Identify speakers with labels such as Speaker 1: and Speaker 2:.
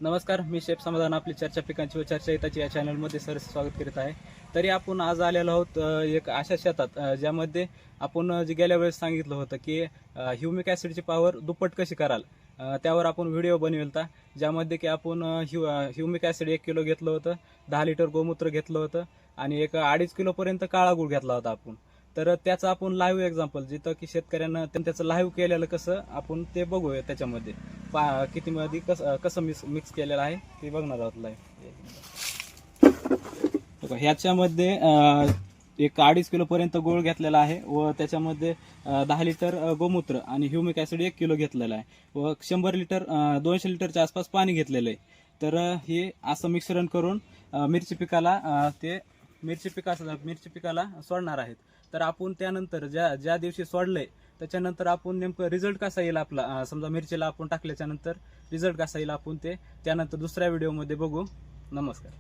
Speaker 1: नमस्कार, मी शेफ समाधान आपली चर्चा पिकांची व चर्चा हिताची या चॅनलमध्ये सरस स्वागत करीत आहे. तरी आपण आज आलेलो आहोत एक अशा शेतात ज्यामध्ये आपण जे गेल्या वेळेस सांगितलं होतं की ह्युमिक ॲसिडची पॉवर दुप्पट कशी कराल, त्यावर आपण व्हिडिओ बनविलता. ज्यामध्ये की आपण ह्युमिक ॲसिड 1 किलो घेतलं होतं, 10 लिटर गोमूत्र घेतलं होतं आणि एक 2.5 किलोपर्यंत काळा गुळ घेतला होता आपण. तर त्याचं आपण लाईव्ह एक्झाम्पल जिथं की शेतकऱ्यांना त्याचं लाईव्ह केलेलं कसं आपण ते बघूया. त्याच्यामध्ये किती मध्ये कसं मिक्स केलेलं आहे ते बघणार आहोत लाईव्ह. ह्याच्यामध्ये एक 2.5 किलो पर्यंत गूळ घेतलेला आहे व त्याच्यामध्ये 10 लिटर गोमूत्र आणि ह्युमिक ॲसिड 1 किलो घेतलेला आहे व 100 लिटर 200 लिटरच्या आसपास पाणी घेतलेलं आहे. तर हे असं मिश्रण करून मिरची पिकाला सोडणार आहेत. तर आपण त्यानंतर ज्या दिवशी सोडलंय त्याच्यानंतर आपण नेमकं रिझल्ट कसा येईल आपला, समजा मिरचीला आपण टाकल्याच्या नंतर रिझल्ट कसा येईल आपण ते त्यानंतर दुसऱ्या व्हिडिओमध्ये बघू. नमस्कार.